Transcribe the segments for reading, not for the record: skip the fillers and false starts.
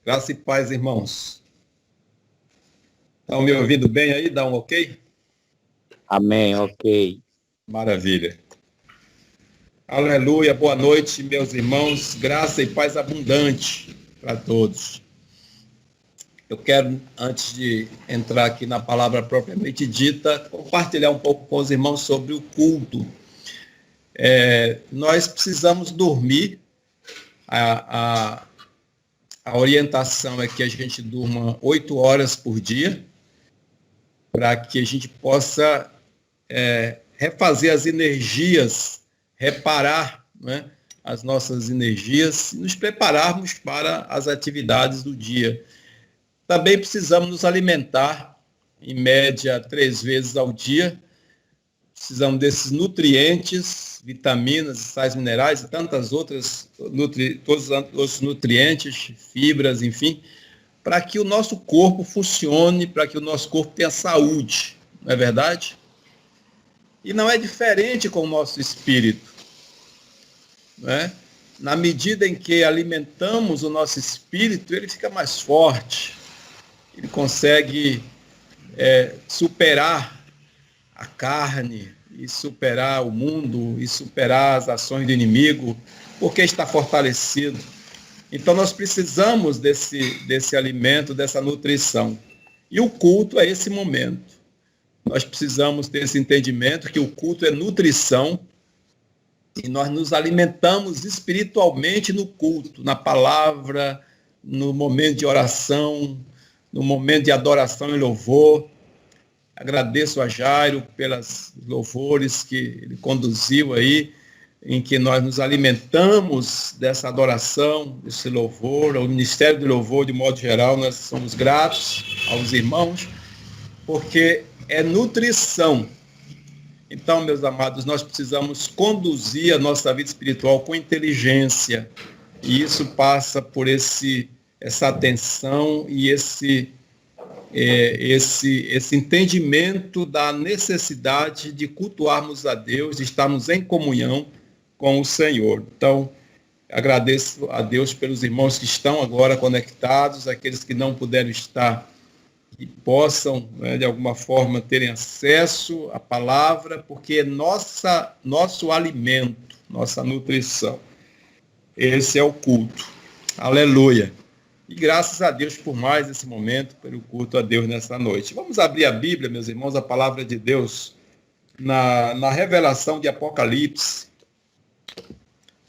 Graça e paz, irmãos. Estão me ouvindo bem aí? Dá um ok? Amém, ok. Maravilha. Aleluia, boa noite, meus irmãos. Graça e paz abundante para todos. Eu quero, antes de entrar aqui na palavra propriamente dita, compartilhar um pouco com os irmãos sobre o culto. Nós precisamos dormir. A orientação é que a gente durma 8 horas por dia, para que a gente possa refazer as energias, reparar, né, as nossas energias e nos prepararmos para as atividades do dia. Também precisamos nos alimentar, em média, 3 vezes ao dia. Precisamos desses nutrientes, vitaminas, sais minerais e tantas outras, todos os outros nutrientes, fibras, enfim, para que o nosso corpo funcione, para que o nosso corpo tenha saúde, não é verdade? E não é diferente com o nosso espírito, não é? Na medida em que alimentamos o nosso espírito, ele fica mais forte, ele consegue superar a carne, e superar o mundo, e superar as ações do inimigo, porque está fortalecido. Então nós precisamos desse alimento, dessa nutrição. E o culto é esse momento. Nós precisamos ter esse entendimento que o culto é nutrição e nós nos alimentamos espiritualmente no culto, na palavra, no momento de oração, no momento de adoração e louvor. Agradeço a Jairo pelas louvores que ele conduziu aí, em que nós nos alimentamos dessa adoração, desse louvor, ao Ministério do Louvor, de modo geral, nós somos gratos aos irmãos, porque é nutrição. Então, meus amados, nós precisamos conduzir a nossa vida espiritual com inteligência, e isso passa por essa atenção e esse entendimento da necessidade de cultuarmos a Deus, de estarmos em comunhão com o Senhor. Então, agradeço a Deus pelos irmãos que estão agora conectados, aqueles que não puderam estar e possam, de alguma forma, terem acesso à palavra, porque é nosso alimento, nossa nutrição. Esse é o culto. Aleluia. E graças a Deus por mais esse momento, pelo culto a Deus nessa noite. Vamos abrir a Bíblia, meus irmãos, a palavra de Deus, na revelação de Apocalipse.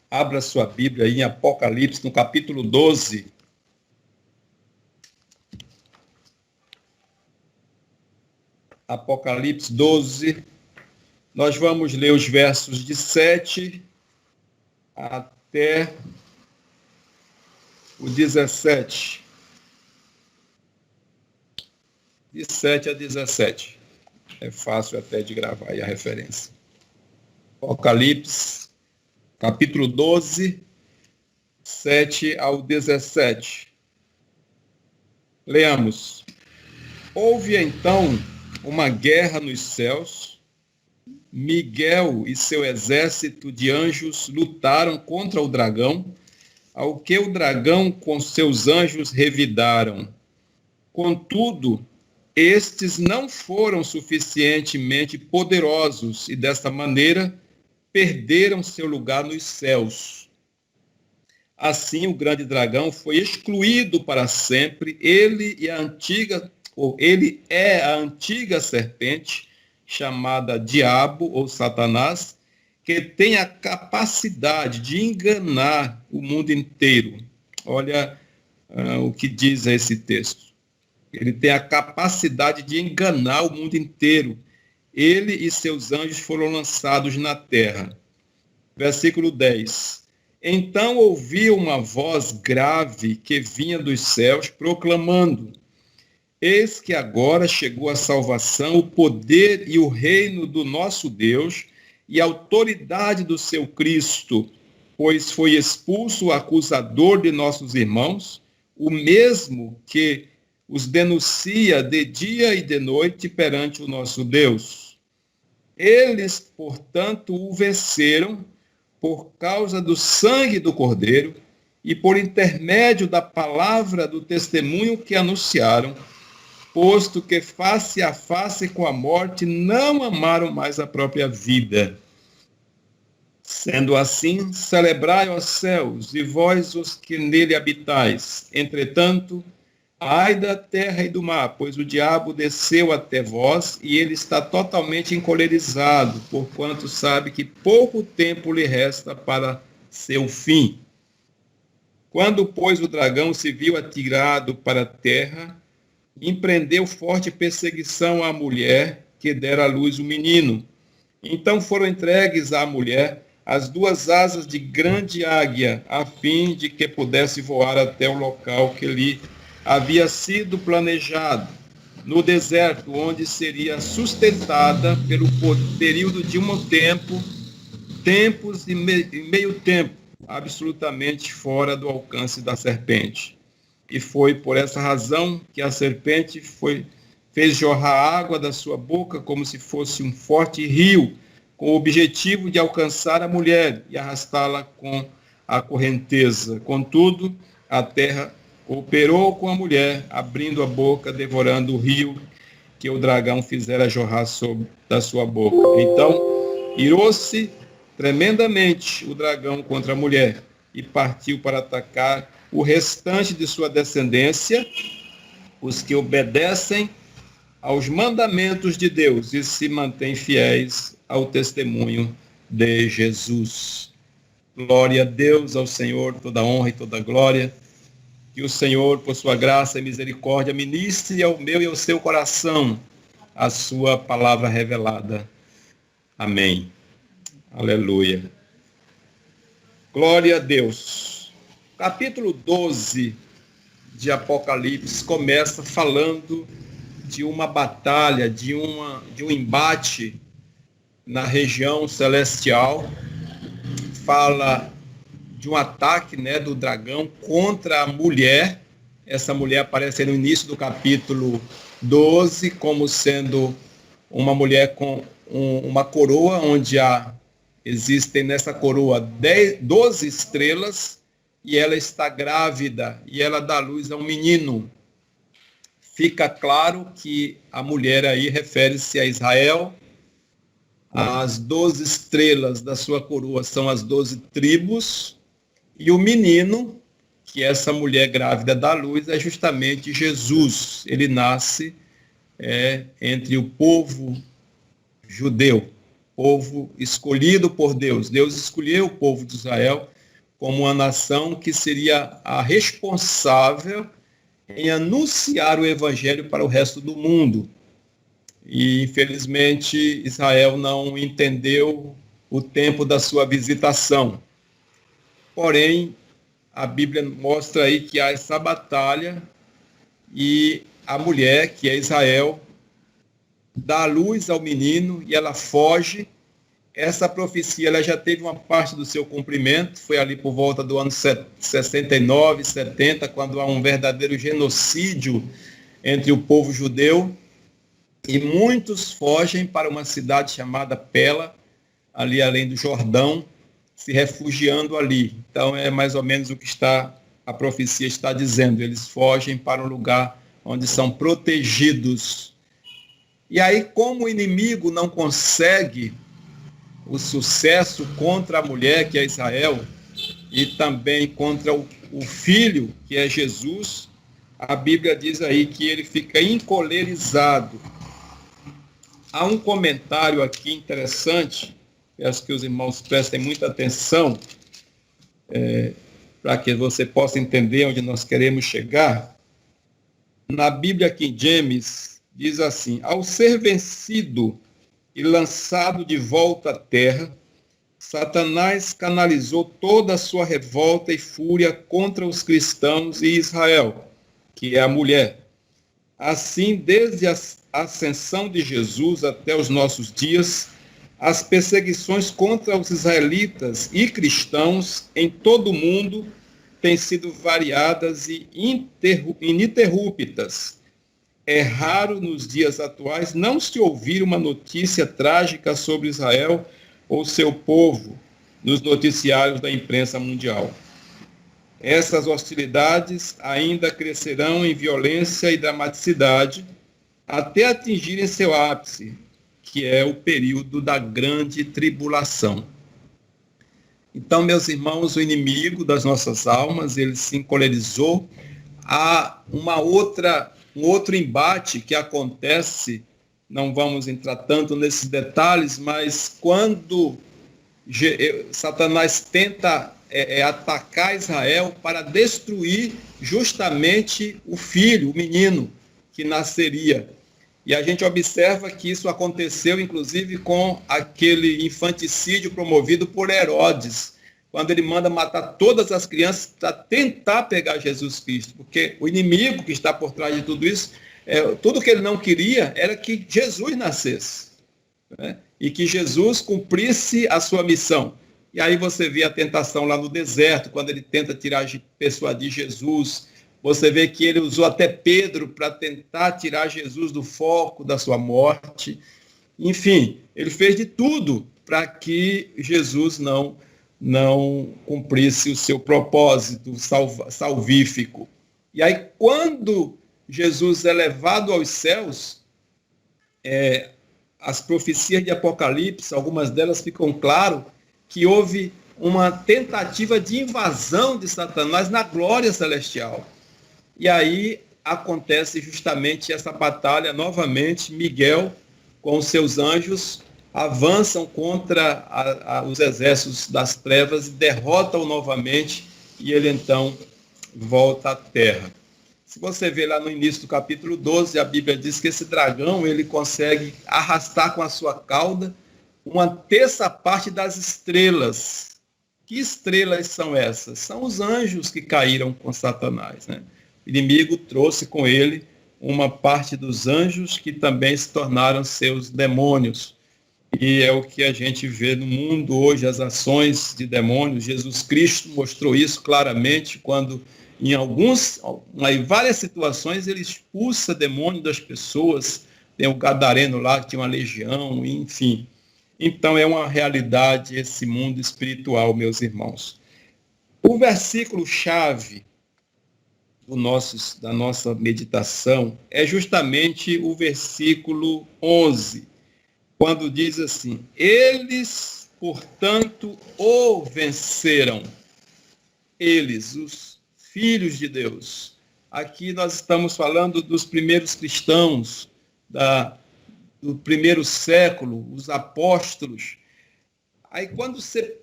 Abra sua Bíblia aí em Apocalipse, no capítulo 12. Apocalipse 12. Nós vamos ler os versos de 7 até o 17. De 7 a 17. É fácil até de gravar aí a referência. Apocalipse, capítulo 12, 7 ao 17. Leamos. Houve então uma guerra nos céus. Miguel e seu exército de anjos lutaram contra o dragão, ao que o dragão com seus anjos revidaram. Contudo, estes não foram suficientemente poderosos e, desta maneira, perderam seu lugar nos céus. Assim, o grande dragão foi excluído para sempre. Ele é a antiga serpente, chamada Diabo ou Satanás, que tem a capacidade de enganar o mundo inteiro. Olha o que diz esse texto. Ele tem a capacidade de enganar o mundo inteiro. Ele e seus anjos foram lançados na terra. Versículo 10. Então ouvi uma voz grave que vinha dos céus, proclamando: Eis que agora chegou a salvação, o poder e o reino do nosso Deus e a autoridade do seu Cristo, pois foi expulso o acusador de nossos irmãos, o mesmo que os denuncia de dia e de noite perante o nosso Deus. Eles, portanto, o venceram por causa do sangue do Cordeiro e por intermédio da palavra do testemunho que anunciaram, posto que face a face com a morte não amaram mais a própria vida. Sendo assim, celebrai, ó céus, e vós os que nele habitais. Entretanto, ai da terra e do mar, pois o diabo desceu até vós, e ele está totalmente encolerizado, porquanto sabe que pouco tempo lhe resta para seu fim. Quando, pois, o dragão se viu atirado para a terra, empreendeu forte perseguição à mulher que dera à luz o menino. Então foram entregues à mulher as duas asas de grande águia, a fim de que pudesse voar até o local que lhe havia sido planejado, no deserto, onde seria sustentada pelo período de um tempo, tempos e meio tempo, absolutamente fora do alcance da serpente. E foi por essa razão que a serpente fez jorrar água da sua boca como se fosse um forte rio, com o objetivo de alcançar a mulher e arrastá-la com a correnteza. Contudo, a terra cooperou com a mulher, abrindo a boca, devorando o rio que o dragão fizera jorrar da sua boca. Então, irou-se tremendamente o dragão contra a mulher e partiu para atacar o restante de sua descendência, os que obedecem aos mandamentos de Deus e se mantêm fiéis ao testemunho de Jesus. Glória a Deus, ao Senhor, toda honra e toda glória. Que o Senhor, por sua graça e misericórdia, ministre ao meu e ao seu coração a sua palavra revelada. Amém. Aleluia. Glória a Deus. Capítulo 12 de Apocalipse começa falando de uma batalha, de um embate na região celestial. Fala de um ataque, do dragão contra a mulher. Essa mulher aparece no início do capítulo 12 como sendo uma mulher com uma coroa, onde existem nessa coroa 12 estrelas, e ela está grávida, e ela dá luz a um menino. Fica claro que a mulher aí refere-se a Israel. As 12 estrelas da sua coroa são as 12 tribos, e o menino, que essa mulher grávida dá luz, é justamente Jesus. Ele nasce entre o povo judeu, povo escolhido por Deus. Deus escolheu o povo de Israel como uma nação que seria a responsável em anunciar o evangelho para o resto do mundo. E, infelizmente, Israel não entendeu o tempo da sua visitação. Porém, a Bíblia mostra aí que há essa batalha e a mulher, que é Israel, dá luz ao menino e ela foge. Essa profecia ela já teve uma parte do seu cumprimento, foi ali por volta do ano 69, 70, quando há um verdadeiro genocídio entre o povo judeu, e muitos fogem para uma cidade chamada Pela, ali além do Jordão, se refugiando ali. Então é mais ou menos o que a profecia está dizendo. Eles fogem para um lugar onde são protegidos. E aí, como o inimigo não consegue o sucesso contra a mulher, que é Israel, e também contra o filho, que é Jesus, a Bíblia diz aí que ele fica encolerizado. Há um comentário aqui interessante, peço que os irmãos prestem muita atenção, para que você possa entender onde nós queremos chegar. Na Bíblia King James, diz assim: ao ser vencido e lançado de volta à terra, Satanás canalizou toda a sua revolta e fúria contra os cristãos e Israel, que é a mulher. Assim, desde a ascensão de Jesus até os nossos dias, as perseguições contra os israelitas e cristãos em todo o mundo têm sido variadas e ininterruptas. É raro nos dias atuais não se ouvir uma notícia trágica sobre Israel ou seu povo nos noticiários da imprensa mundial. essas hostilidades ainda crescerão em violência e dramaticidade até atingirem seu ápice, que é o período da grande tribulação. Então, meus irmãos, o inimigo das nossas almas, ele se encolerizou. Há um outro embate que acontece, não vamos entrar tanto nesses detalhes, mas quando Satanás tenta atacar Israel para destruir justamente o filho, o menino que nasceria. E a gente observa que isso aconteceu, inclusive, com aquele infanticídio promovido por Herodes, quando ele manda matar todas as crianças para tentar pegar Jesus Cristo. Porque o inimigo que está por trás de tudo isso, tudo que ele não queria era que Jesus nascesse, né? E que Jesus cumprisse a sua missão. E aí você vê a tentação lá no deserto, quando ele tenta persuadir Jesus. Você vê que ele usou até Pedro para tentar tirar Jesus do foco da sua morte. Enfim, ele fez de tudo para que Jesus não cumprisse o seu propósito salvífico. E aí, quando Jesus é levado aos céus, as profecias de Apocalipse, algumas delas ficam claro que houve uma tentativa de invasão de Satanás na glória celestial. E aí acontece justamente essa batalha novamente. Miguel, com os seus anjos, avançam contra os exércitos das trevas e derrotam novamente, e ele então volta à terra. Se você vê lá no início do capítulo 12, a Bíblia diz que esse dragão ele consegue arrastar com a sua cauda uma terça parte das estrelas. Que estrelas são essas? São os anjos que caíram com Satanás, né? O inimigo trouxe com ele uma parte dos anjos que também se tornaram seus demônios. E é o que a gente vê no mundo hoje, as ações de demônios. Jesus Cristo mostrou isso claramente quando, em várias situações, ele expulsa demônio das pessoas. Tem o gadareno lá que tinha uma legião, enfim. Então é uma realidade esse mundo espiritual, meus irmãos. O versículo-chave da nossa meditação é justamente o versículo 11, quando diz assim: eles, portanto, o venceram. Eles, os filhos de Deus. Aqui nós estamos falando dos primeiros cristãos, do primeiro século, os apóstolos. Aí quando você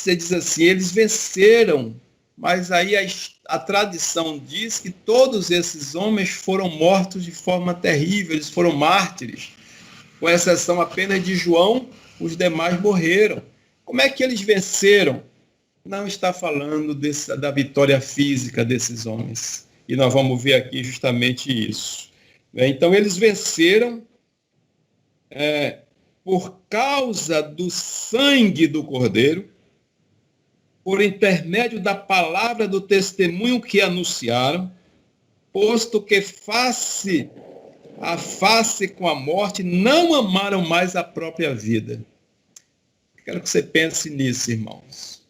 diz assim, eles venceram, mas aí a tradição diz que todos esses homens foram mortos de forma terrível, eles foram mártires. Com exceção apenas de João, os demais morreram. Como é que eles venceram? Não está falando da vitória física desses homens. E nós vamos ver aqui justamente isso. Então, eles venceram por causa do sangue do Cordeiro, por intermédio da palavra do testemunho que anunciaram, posto que face a face com a morte, não amaram mais a própria vida. Quero que você pense nisso, irmãos.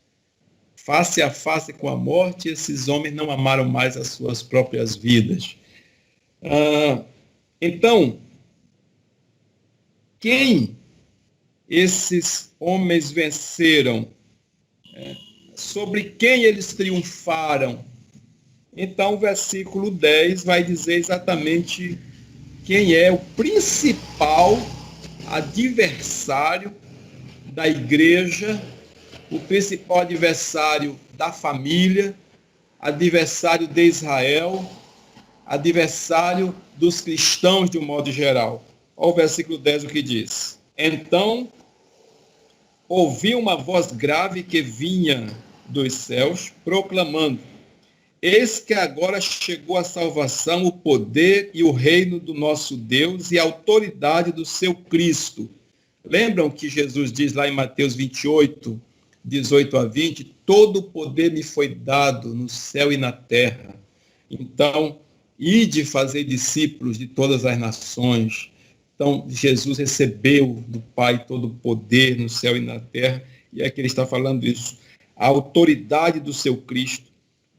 Face a face com a morte, esses homens não amaram mais as suas próprias vidas. Então, quem esses homens venceram? Sobre quem eles triunfaram? Então, o versículo 10 vai dizer exatamente quem é o principal adversário da igreja, o principal adversário da família, adversário de Israel, adversário dos cristãos de um modo geral. Olha o versículo 10 o que diz. Então, ouvi uma voz grave que vinha dos céus, proclamando: eis que agora chegou a salvação, o poder e o reino do nosso Deus e a autoridade do seu Cristo. Lembram que Jesus diz lá em Mateus 28, 18 a 20, todo o poder me foi dado no céu e na terra. Então, ide fazer discípulos de todas as nações. Então, Jesus recebeu do Pai todo o poder no céu e na terra, e é que ele está falando isso. A autoridade do seu Cristo,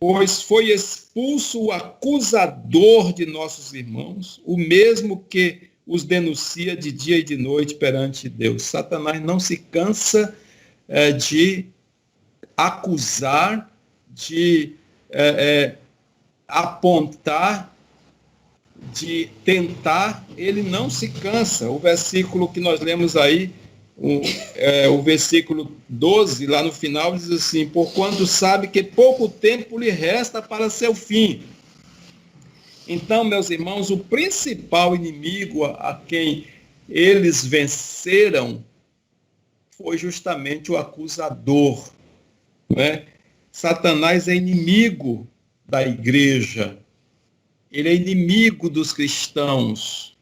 Pois foi expulso o acusador de nossos irmãos, o mesmo que os denuncia de dia e de noite perante Deus. Satanás não se cansa de acusar, de apontar, de tentar, ele não se cansa. O versículo que nós lemos aí, o versículo 12, lá no final, diz assim: porquanto sabe que pouco tempo lhe resta para seu fim. Então, meus irmãos, o principal inimigo a quem eles venceram foi justamente o acusador, né? Satanás é inimigo da igreja, ele é inimigo dos cristãos,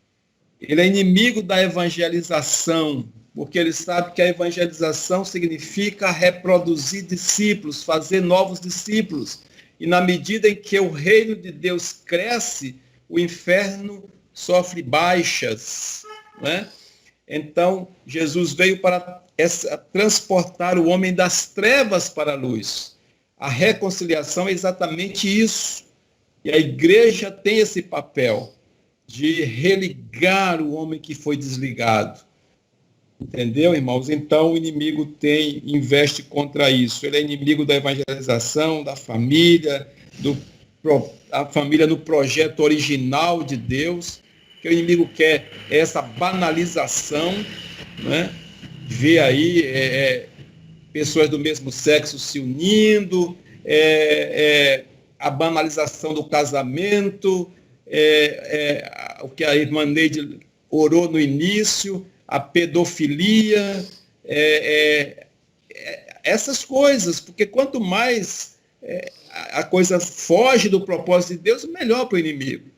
ele é inimigo da evangelização, porque ele sabe que a evangelização significa reproduzir discípulos, fazer novos discípulos. E na medida em que o reino de Deus cresce, o inferno sofre baixas, né? Então, Jesus veio para transportar o homem das trevas para a luz. A reconciliação é exatamente isso. E a igreja tem esse papel de religar o homem que foi desligado. Entendeu, irmãos? Então, o inimigo investe contra isso. Ele é inimigo da evangelização, da família, a família no projeto original de Deus. Que o inimigo quer essa banalização, né? Ver aí pessoas do mesmo sexo se unindo, a banalização do casamento, o que a irmã Neide orou no início, a pedofilia, essas coisas, porque quanto mais a coisa foge do propósito de Deus, melhor para o inimigo.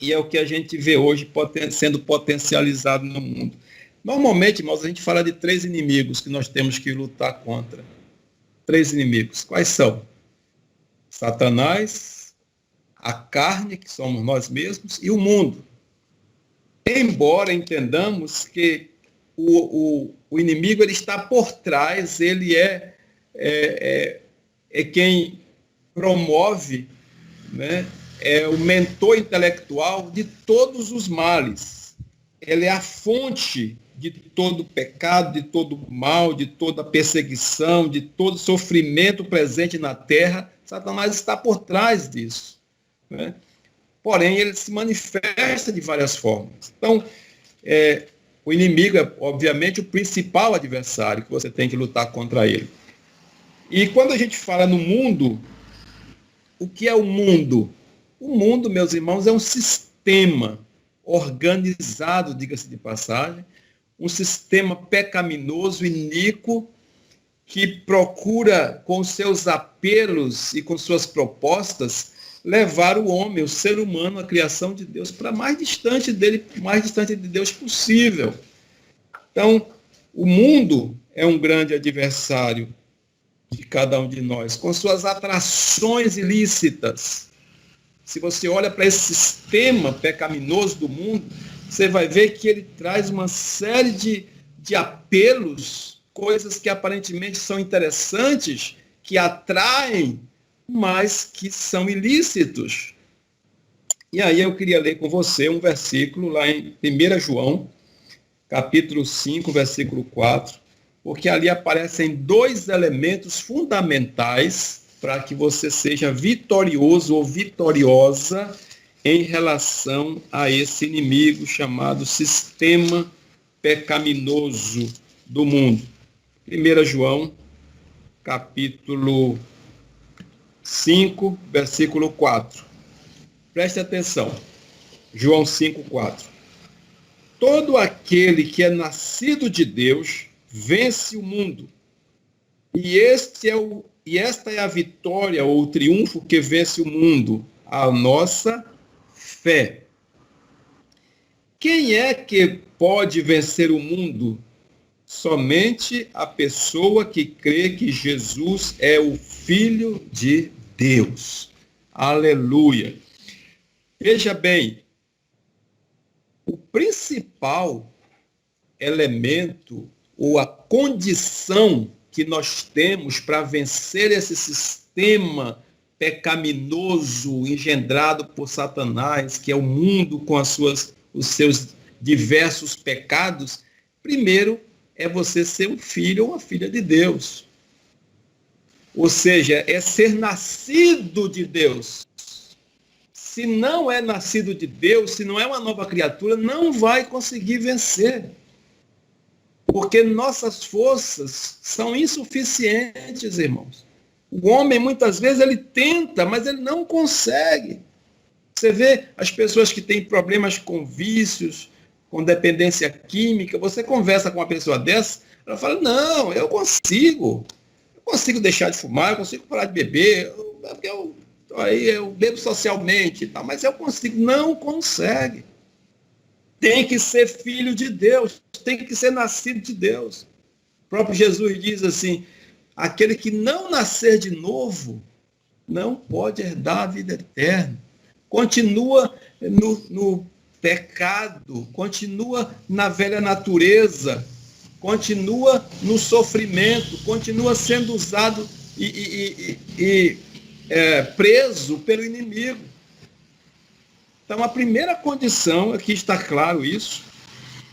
E é o que a gente vê hoje sendo potencializado no mundo. Normalmente, irmãos, a gente fala de 3 inimigos que nós temos que lutar contra. 3 inimigos. Quais são? Satanás, a carne, que somos nós mesmos, e o mundo. Embora entendamos que o inimigo ele está por trás, ele é quem promove, né? É o mentor intelectual de todos os males. Ele é a fonte de todo pecado, de todo mal, de toda perseguição, de todo sofrimento presente na terra. Satanás está por trás disso, né? Porém, ele se manifesta de várias formas. Então, o inimigo é, obviamente, o principal adversário que você tem que lutar contra ele. E quando a gente fala no mundo, o que é o mundo? O mundo, meus irmãos, é um sistema organizado, diga-se de passagem, um sistema pecaminoso, iníquo, que procura, com seus apelos e com suas propostas, levar o homem, o ser humano, a criação de Deus, para mais distante dele, mais distante de Deus possível. Então, o mundo é um grande adversário de cada um de nós, com suas atrações ilícitas. Se você olha para esse sistema pecaminoso do mundo, você vai ver que ele traz uma série de apelos, coisas que aparentemente são interessantes, que atraem, mas que são ilícitos. E aí eu queria ler com você um versículo lá em 1 João, capítulo 5, versículo 4, porque ali aparecem 2 elementos fundamentais para que você seja vitorioso ou vitoriosa em relação a esse inimigo chamado sistema pecaminoso do mundo. 1 João, capítulo 5, versículo 4. Preste atenção. João 5, 4. Todo aquele que é nascido de Deus vence o mundo. E esta é a vitória ou o triunfo que vence o mundo, a nossa fé. Quem é que pode vencer o mundo? Somente a pessoa que crê que Jesus é o Filho de Deus. Aleluia. Veja bem, o principal elemento ou a condição que nós temos para vencer esse sistema pecaminoso engendrado por Satanás, que é o mundo com os seus diversos pecados, primeiro é você ser um filho ou uma filha de Deus. Ou seja, é ser nascido de Deus. Se não é nascido de Deus, se não é uma nova criatura, não vai conseguir vencer. Porque nossas forças são insuficientes, irmãos. O homem, muitas vezes, ele tenta, mas ele não consegue. Você vê as pessoas que têm problemas com vícios, com dependência química, você conversa com uma pessoa dessa, ela fala, não, eu consigo deixar de fumar, eu consigo parar de beber, eu bebo socialmente, tá, mas eu consigo. Não consegue. Tem que ser filho de Deus, tem que ser nascido de Deus. O próprio Jesus diz assim, aquele que não nascer de novo não pode herdar a vida eterna. Continua no pecado, continua na velha natureza, continua no sofrimento, continua sendo usado e preso pelo inimigo. Então, a primeira condição, aqui está claro isso,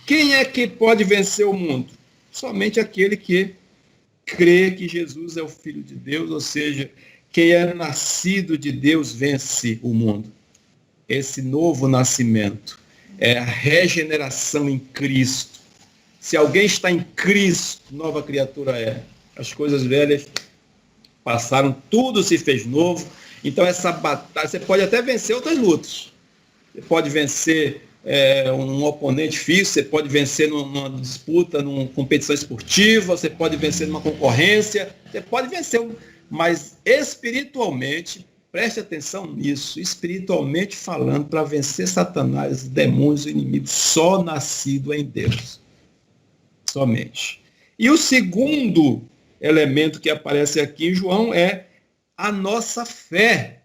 quem é que pode vencer o mundo? Somente aquele que crê que Jesus é o Filho de Deus, ou seja, quem é nascido de Deus vence o mundo. Esse novo nascimento é a regeneração em Cristo. Se alguém está em Cristo, nova criatura é. As coisas velhas passaram, tudo se fez novo. Então essa batalha, você pode até vencer outras lutas. Você pode vencer um oponente físico, você pode vencer numa disputa, numa competição esportiva, você pode vencer numa concorrência, você pode vencer, mas espiritualmente, preste atenção nisso, espiritualmente falando, para vencer Satanás, os demônios, o inimigo, só nascido em Deus. Somente. E o segundo elemento que aparece aqui em João é a nossa fé.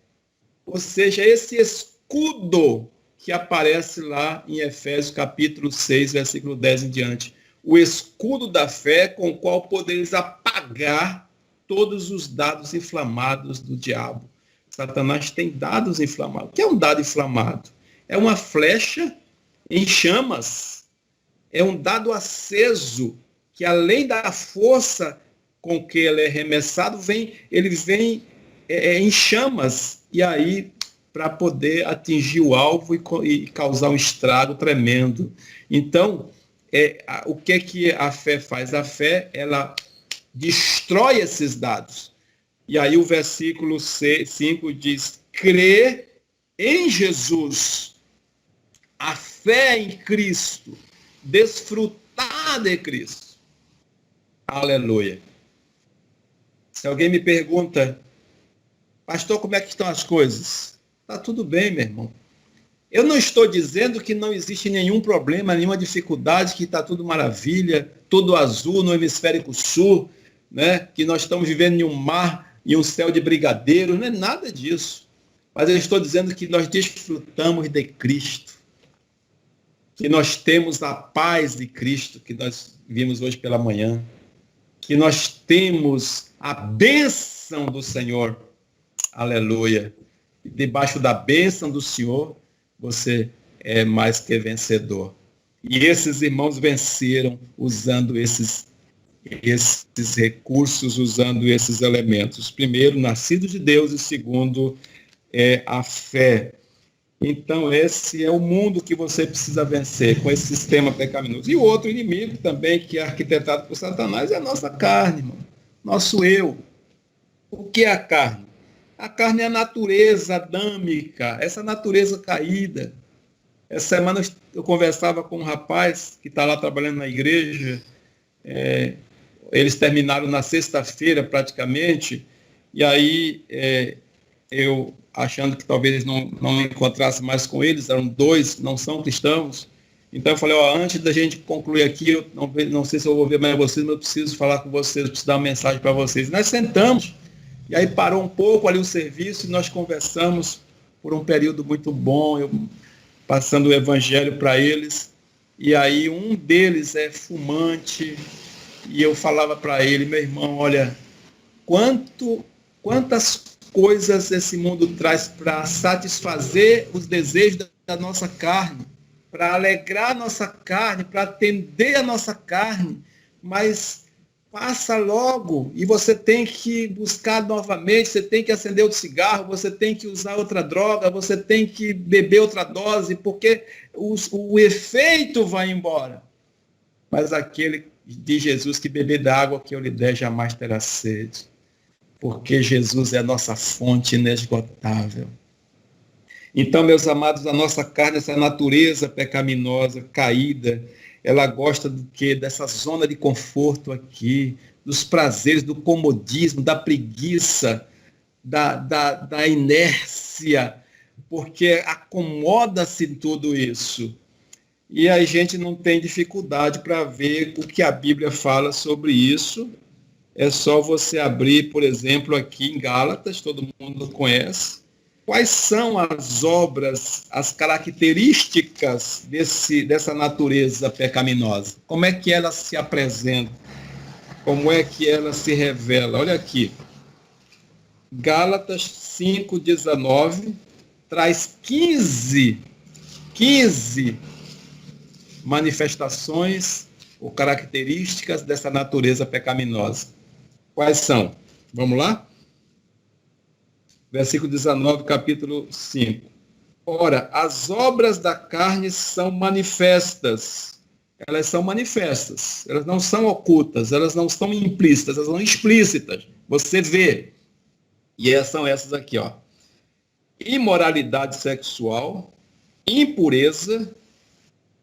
Ou seja, esse escudo que aparece lá em Efésios capítulo 6, versículo 10 em diante. O escudo da fé com o qual podeis apagar todos os dados inflamados do diabo. Satanás tem dados inflamados. O que é um dado inflamado? É uma flecha em chamas. É um dado aceso, que além da força com que ele é arremessado, ele vem em chamas, e aí para poder atingir o alvo e causar um estrago tremendo. Então, o que é que a fé faz? A fé, ela destrói esses dados. E aí o versículo 5 diz, crê em Jesus, a fé em Cristo, desfrutar de Cristo. Aleluia. Se alguém me pergunta, pastor, como é que estão as coisas? Está tudo bem, meu irmão. Eu não estou dizendo que não existe nenhum problema, nenhuma dificuldade, que está tudo maravilha, tudo azul no hemisfério sul, né? Que nós estamos vivendo em um mar, em um céu de brigadeiro, não é nada disso. Mas eu estou dizendo que nós desfrutamos de Cristo, que nós temos a paz de Cristo, que nós vimos hoje pela manhã, que nós temos a bênção do Senhor. Aleluia. E debaixo da bênção do Senhor, você é mais que vencedor. E esses irmãos venceram usando esses recursos, usando esses elementos. Primeiro, nascido de Deus, e segundo, a fé. Então, esse é o mundo que você precisa vencer, com esse sistema pecaminoso. E o outro inimigo também, que é arquitetado por Satanás, é a nossa carne, irmão. Nosso eu. O que é a carne? A carne é a natureza adâmica, essa natureza caída. Essa semana eu conversava com um rapaz que está lá trabalhando na igreja. Eles terminaram na sexta-feira, praticamente, e aí eu, achando que talvez não encontrasse mais com eles, eram dois que não são cristãos. Então eu falei, antes da gente concluir aqui, eu não sei se eu vou ver mais vocês, mas eu preciso falar com vocês, eu preciso dar uma mensagem para vocês. Nós sentamos, e aí parou um pouco ali o serviço, e nós conversamos por um período muito bom, eu passando o evangelho para eles, e aí um deles é fumante, e eu falava para ele, meu irmão, olha, quantas coisas esse mundo traz para satisfazer os desejos da nossa carne, para alegrar a nossa carne, para atender a nossa carne, mas passa logo e você tem que buscar novamente, você tem que acender outro cigarro, você tem que usar outra droga, você tem que beber outra dose, porque o efeito vai embora. Mas aquele de Jesus que beber da água que eu lhe der jamais terá sede, porque Jesus é a nossa fonte inesgotável. Então, meus amados, a nossa carne, essa natureza pecaminosa, caída, ela gosta do quê? Dessa zona de conforto aqui, dos prazeres, do comodismo, da preguiça, da inércia, porque acomoda-se em tudo isso. E a gente não tem dificuldade para ver o que a Bíblia fala sobre isso. É só você abrir, por exemplo, aqui em Gálatas, todo mundo conhece. Quais são as obras, as características dessa natureza pecaminosa? Como é que ela se apresenta? Como é que ela se revela? Olha aqui. Gálatas 5:19 traz 15 manifestações ou características dessa natureza pecaminosa. Quais são? Vamos lá? Versículo 19, capítulo 5. Ora, as obras da carne são manifestas. Elas são manifestas. Elas não são ocultas, elas não são implícitas, elas são explícitas. Você vê. E são essas aqui, ó. Imoralidade sexual, impureza,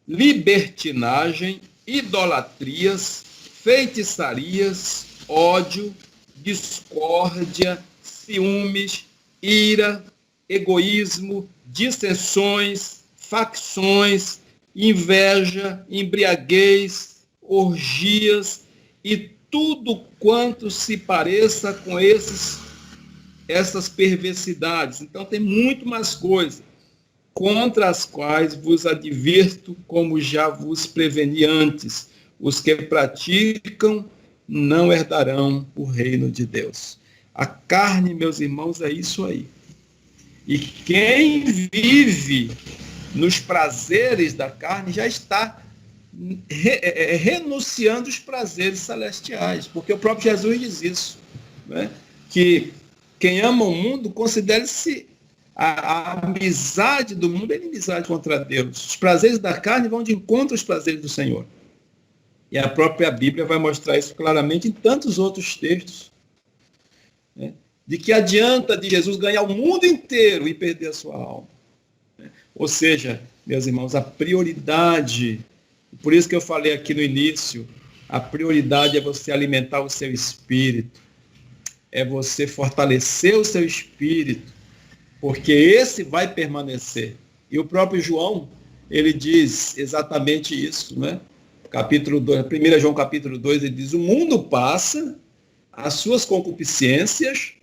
libertinagem, idolatrias, feitiçarias, ódio, discórdia, ciúmes, ira, egoísmo, dissensões, facções, inveja, embriaguez, orgias e tudo quanto se pareça com essas perversidades. Então tem muito mais coisas, contra as quais vos advirto, como já vos preveni antes. Os que praticam não herdarão o reino de Deus. A carne, meus irmãos, é isso aí. E quem vive nos prazeres da carne já está renunciando os prazeres celestiais, porque o próprio Jesus diz isso, né? Que quem ama o mundo, considere-se a amizade do mundo é inimizade contra Deus. Os prazeres da carne vão de encontro aos prazeres do Senhor. E a própria Bíblia vai mostrar isso claramente em tantos outros textos. De que adianta de Jesus ganhar o mundo inteiro e perder a sua alma. Ou seja, meus irmãos, a prioridade, por isso que eu falei aqui no início, a prioridade é você alimentar o seu espírito, é você fortalecer o seu espírito, porque esse vai permanecer. E o próprio João, ele diz exatamente isso, né? Capítulo 2, 1 João capítulo 2, ele diz, o mundo passa, as suas concupiscências,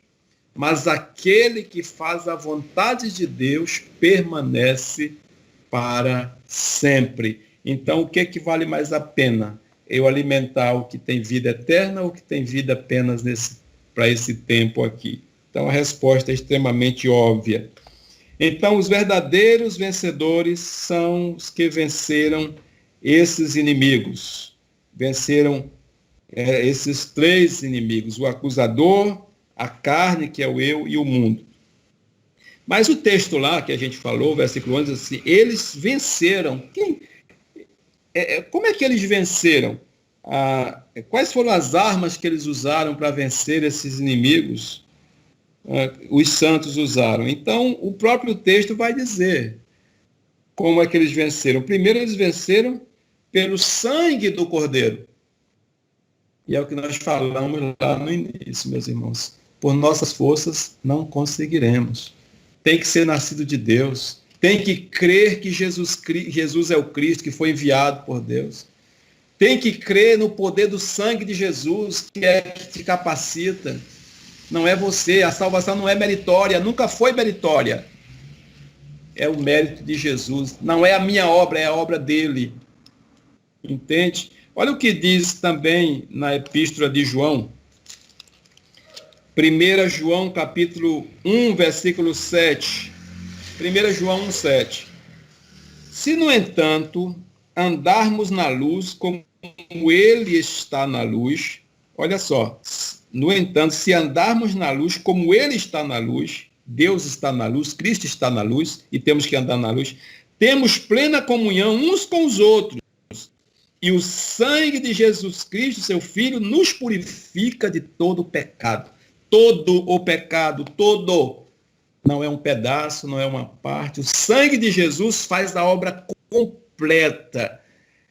mas aquele que faz a vontade de Deus permanece para sempre. Então, o que vale mais a pena? Eu alimentar o que tem vida eterna ou o que tem vida apenas para esse tempo aqui? Então, a resposta é extremamente óbvia. Então, os verdadeiros vencedores são os que venceram esses inimigos. Venceram esses três inimigos, o acusador, a carne, que é o eu, e o mundo. Mas o texto lá que a gente falou, versículo 11, diz assim, eles venceram. Como é que eles venceram? Quais foram as armas que eles usaram para vencer esses inimigos? Os santos usaram. Então, o próprio texto vai dizer como é que eles venceram. Primeiro, eles venceram pelo sangue do Cordeiro. E é o que nós falamos lá no início, meus irmãos. Por nossas forças não conseguiremos. Tem que ser nascido de Deus. Tem que crer que Jesus é o Cristo, que foi enviado por Deus. Tem que crer no poder do sangue de Jesus, que é que te capacita. Não é você. A salvação não é meritória, nunca foi meritória. É o mérito de Jesus. Não é a minha obra, é a obra dele. Entende? Olha o que diz também na epístola de João. 1 João capítulo 1, versículo 7. 1 João 1, 7. Se, no entanto, andarmos na luz como ele está na luz, olha só, no entanto, se andarmos na luz como ele está na luz, Deus está na luz, Cristo está na luz, e temos que andar na luz, temos plena comunhão uns com os outros, e o sangue de Jesus Cristo, seu Filho, nos purifica de todo o pecado. Todo o pecado, todo. Não é um pedaço, não é uma parte. O sangue de Jesus faz a obra completa.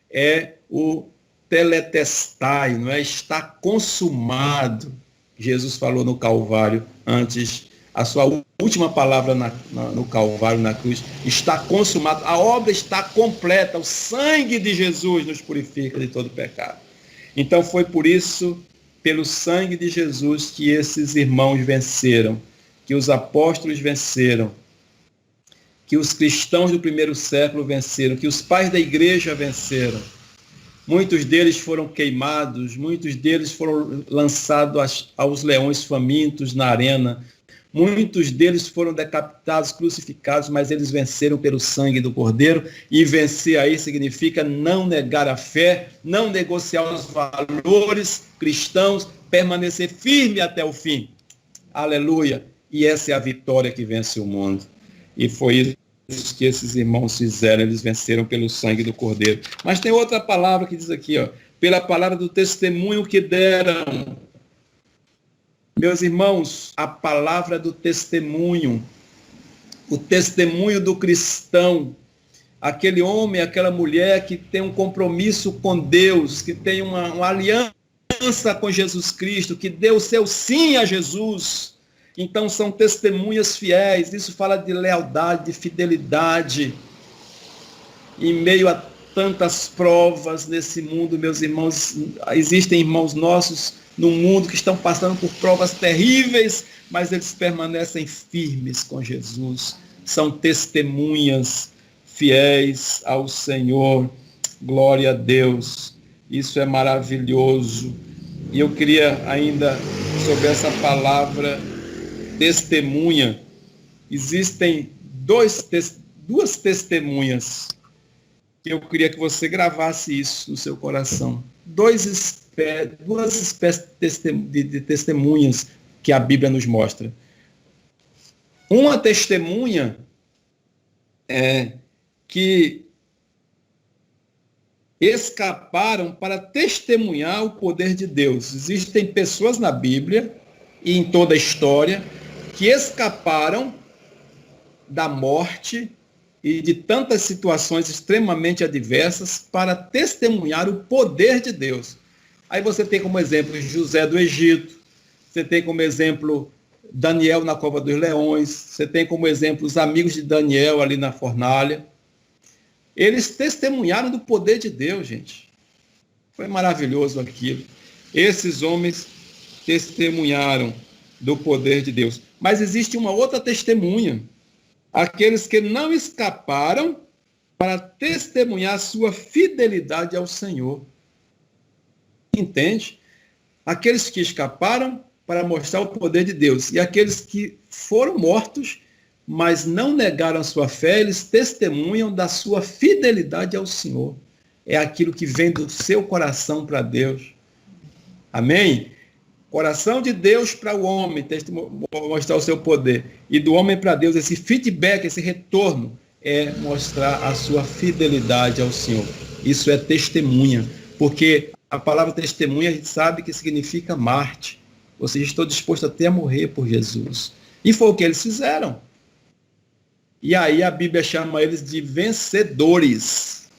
É o teletestai, não é? Está consumado. Jesus falou no Calvário antes, a sua última palavra no Calvário, na cruz, está consumado. A obra está completa. O sangue de Jesus nos purifica de todo pecado. Então foi por isso, pelo sangue de Jesus, que esses irmãos venceram, que os apóstolos venceram, que os cristãos do primeiro século venceram, que os pais da igreja venceram. Muitos deles foram queimados, muitos deles foram lançados aos leões famintos na arena, muitos deles foram decapitados, crucificados, mas eles venceram pelo sangue do Cordeiro, e vencer aí significa não negar a fé, não negociar os valores cristãos, permanecer firme até o fim. Aleluia! E essa é a vitória que vence o mundo. E foi isso que esses irmãos fizeram, eles venceram pelo sangue do Cordeiro. Mas tem outra palavra que diz aqui, ó, pela palavra do testemunho que deram. Meus irmãos, a palavra do testemunho, o testemunho do cristão, aquele homem, aquela mulher que tem um compromisso com Deus, que tem uma aliança com Jesus Cristo, que deu o seu sim a Jesus. Então são testemunhas fiéis, isso fala de lealdade, de fidelidade. Em meio a tantas provas nesse mundo, meus irmãos, existem irmãos nossos no mundo que estão passando por provas terríveis, mas eles permanecem firmes com Jesus. São testemunhas fiéis ao Senhor. Glória a Deus. Isso é maravilhoso. E eu queria ainda, sobre essa palavra testemunha, existem duas testemunhas que eu queria que você gravasse isso no seu coração. Duas espécies de testemunhas que a Bíblia nos mostra. Uma testemunha é que escaparam para testemunhar o poder de Deus. Existem pessoas na Bíblia e em toda a história que escaparam da morte e de tantas situações extremamente adversas para testemunhar o poder de Deus. Aí você tem como exemplo José do Egito, você tem como exemplo Daniel na cova dos leões, você tem como exemplo os amigos de Daniel ali na fornalha. Eles testemunharam do poder de Deus, gente. Foi maravilhoso aquilo. Esses homens testemunharam do poder de Deus. Mas existe uma outra testemunha. Aqueles que não escaparam para testemunhar sua fidelidade ao Senhor. Entende? Aqueles que escaparam para mostrar o poder de Deus. E aqueles que foram mortos, mas não negaram a sua fé, eles testemunham da sua fidelidade ao Senhor. É aquilo que vem do seu coração para Deus. Amém? Coração de Deus para o homem, mostrar o seu poder. E do homem para Deus, esse feedback, esse retorno, é mostrar a sua fidelidade ao Senhor. Isso é testemunha. Porque a palavra testemunha, a gente sabe que significa Marte. Ou seja, estou disposto até a morrer por Jesus. E foi o que eles fizeram. E aí a Bíblia chama eles de vencedores.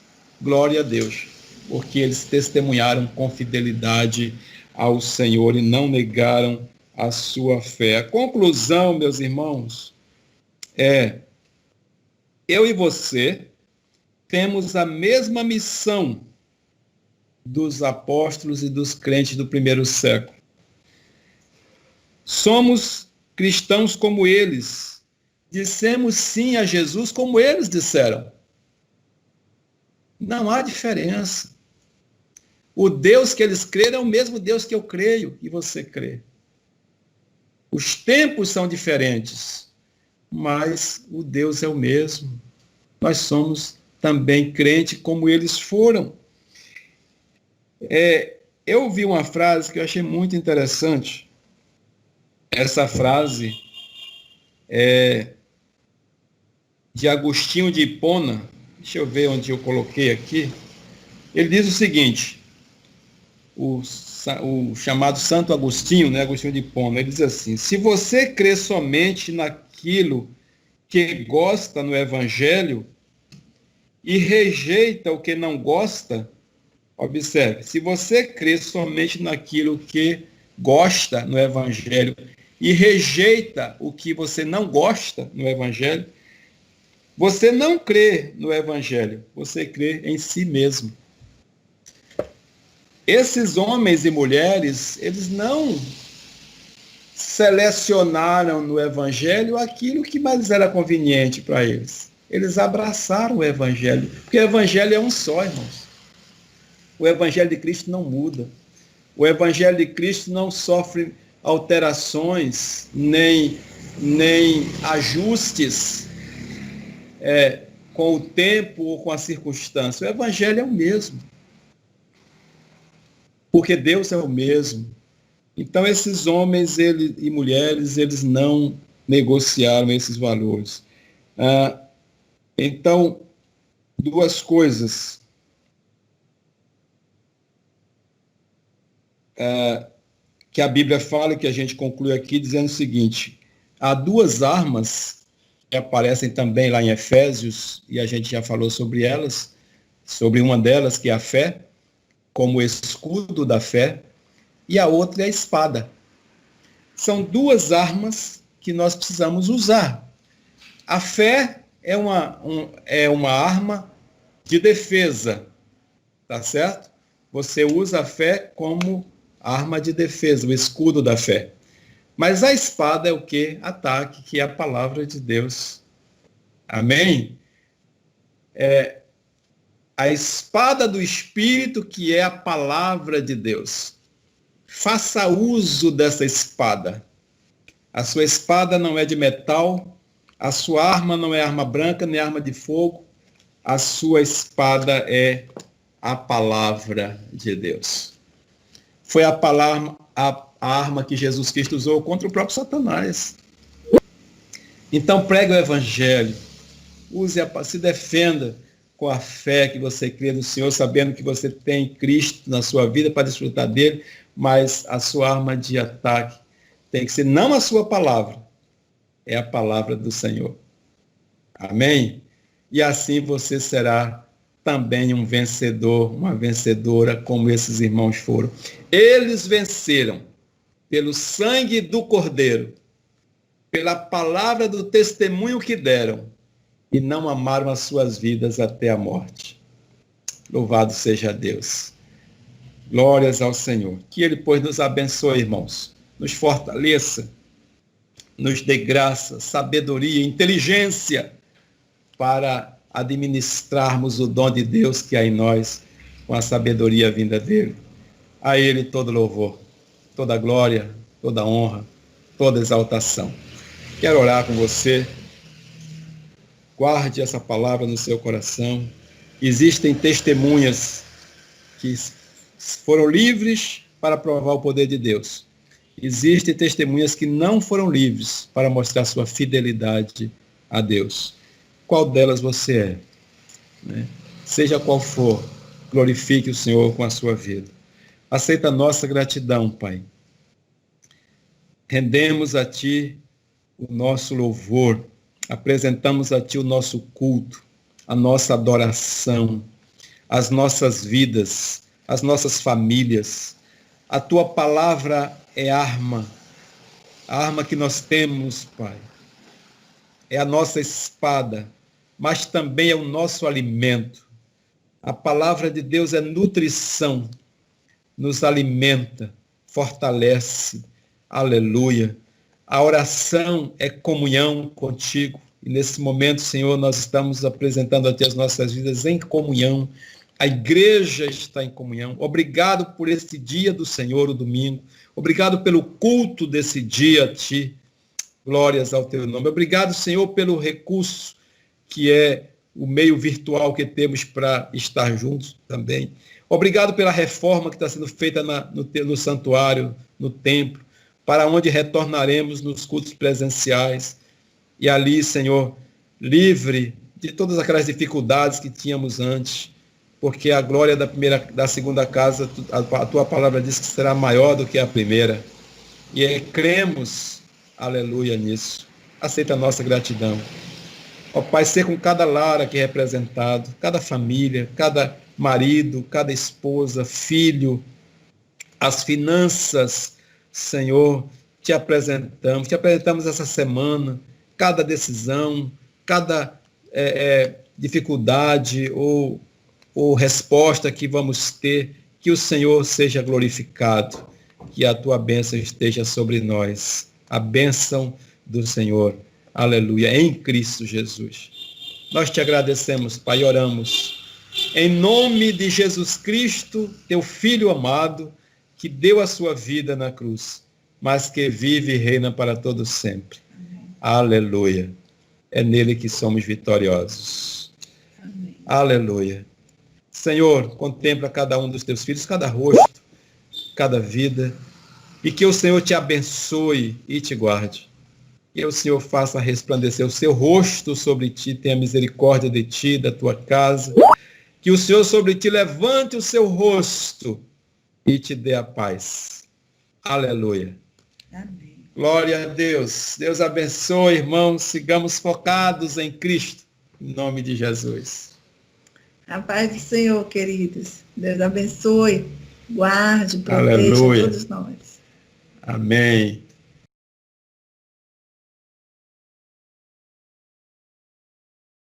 Glória a Deus. Porque eles testemunharam com fidelidade ao Senhor e não negaram a sua fé. A conclusão, meus irmãos, é: eu e você temos a mesma missão dos apóstolos e dos crentes do primeiro século. Somos cristãos como eles. Dissemos sim a Jesus como eles disseram. Não há diferença. O Deus que eles creram é o mesmo Deus que eu creio e você crê. Os tempos são diferentes, mas o Deus é o mesmo. Nós somos também crentes como eles foram. Eu ouvi uma frase que eu achei muito interessante. Essa frase é de Agostinho de Hipona. Deixa eu ver onde eu coloquei aqui. Ele diz o seguinte, o chamado Santo Agostinho, né, Agostinho de Hipona, ele diz assim: se você crê somente naquilo que gosta no Evangelho e rejeita o que não gosta, observe, se você crê somente naquilo que gosta no Evangelho e rejeita o que você não gosta no Evangelho, você não crê no Evangelho, você crê em si mesmo. Esses homens e mulheres, eles não selecionaram no Evangelho aquilo que mais era conveniente para eles. Eles abraçaram o Evangelho, porque o Evangelho é um só, irmãos. O Evangelho de Cristo não muda. O Evangelho de Cristo não sofre alterações, nem ajustes com o tempo ou com a circunstância. O Evangelho é o mesmo. Porque Deus é o mesmo. Então, esses homens e mulheres, eles não negociaram esses valores. Então, duas coisas. Que a Bíblia fala, que a gente conclui aqui, dizendo o seguinte: há duas armas que aparecem também lá em Efésios, e a gente já falou sobre elas, sobre uma delas, que é a fé, como escudo da fé, e a outra é a espada. São duas armas que nós precisamos usar. A fé é uma arma de defesa, tá certo? Você usa a fé como arma de defesa, o escudo da fé. Mas a espada é o quê? Ataque, que é a palavra de Deus. Amém? A espada do Espírito, que é a palavra de Deus. Faça uso dessa espada. A sua espada não é de metal, a sua arma não é arma branca, nem arma de fogo. A sua espada é a palavra de Deus. Foi a palavra, a arma que Jesus Cristo usou contra o próprio Satanás. Então pregue o Evangelho, se defenda com a fé que você crê no Senhor, sabendo que você tem Cristo na sua vida para desfrutar dele, mas a sua arma de ataque tem que ser não a sua palavra, é a palavra do Senhor. Amém? E assim você será também um vencedor, uma vencedora, como esses irmãos foram. Eles venceram pelo sangue do Cordeiro, pela palavra do testemunho que deram, e não amaram as suas vidas até a morte. Louvado seja Deus. Glórias ao Senhor. Que Ele, pois, nos abençoe, irmãos. Nos fortaleça, nos dê graça, sabedoria, inteligência para administrarmos o dom de Deus que há em nós, com a sabedoria vinda dele. A Ele todo louvor, toda glória, toda honra, toda exaltação. Quero orar com você. Guarde essa palavra no seu coração. Existem testemunhas que foram livres para provar o poder de Deus. Existem testemunhas que não foram livres para mostrar sua fidelidade a Deus. Qual delas você é? Né? Seja qual for, glorifique o Senhor com a sua vida. Aceita a nossa gratidão, Pai. Rendemos a Ti o nosso louvor. Apresentamos a Ti o nosso culto, a nossa adoração, as nossas vidas, as nossas famílias. A Tua palavra é arma, a arma que nós temos, Pai. É a nossa espada, mas também é o nosso alimento. A palavra de Deus é nutrição, nos alimenta, fortalece. Aleluia. A oração é comunhão contigo. E nesse momento, Senhor, nós estamos apresentando a Ti as nossas vidas em comunhão, A igreja está em comunhão. Obrigado por esse dia do Senhor, o domingo. Obrigado pelo culto desse dia a Ti. Glórias ao Teu nome. Obrigado, Senhor, pelo recurso que é o meio virtual que temos para estar juntos também. Obrigado pela reforma que está sendo feita no santuário, no templo, para onde retornaremos nos cultos presenciais. E ali, Senhor, livre de todas aquelas dificuldades que tínhamos antes, porque a glória da segunda casa, a Tua palavra diz que será maior do que a primeira. E cremos, aleluia, nisso. Aceita a nossa gratidão. Ó Pai, ser com cada lar aqui representado, cada família, cada marido, cada esposa, filho, as finanças, Senhor, te apresentamos essa semana, cada decisão, cada dificuldade ou resposta que vamos ter, que o Senhor seja glorificado, que a Tua bênção esteja sobre nós, a bênção do Senhor. Aleluia, em Cristo Jesus. Nós te agradecemos, Pai, e oramos. Em nome de Jesus Cristo, Teu Filho amado, que deu a sua vida na cruz, mas que vive e reina para todo sempre. Amém. Aleluia. É nele que somos vitoriosos. Amém. Aleluia. Senhor, contempla cada um dos Teus filhos, cada rosto, cada vida, e que o Senhor te abençoe e te guarde. Que o Senhor faça resplandecer o seu rosto sobre ti, tenha misericórdia de ti, da tua casa. Que o Senhor sobre ti levante o seu rosto e te dê a paz. Aleluia. Amém. Glória a Deus. Deus abençoe, irmãos. Sigamos focados em Cristo. Em nome de Jesus. A paz do Senhor, queridos. Deus abençoe, guarde, proteja todos nós. Amém.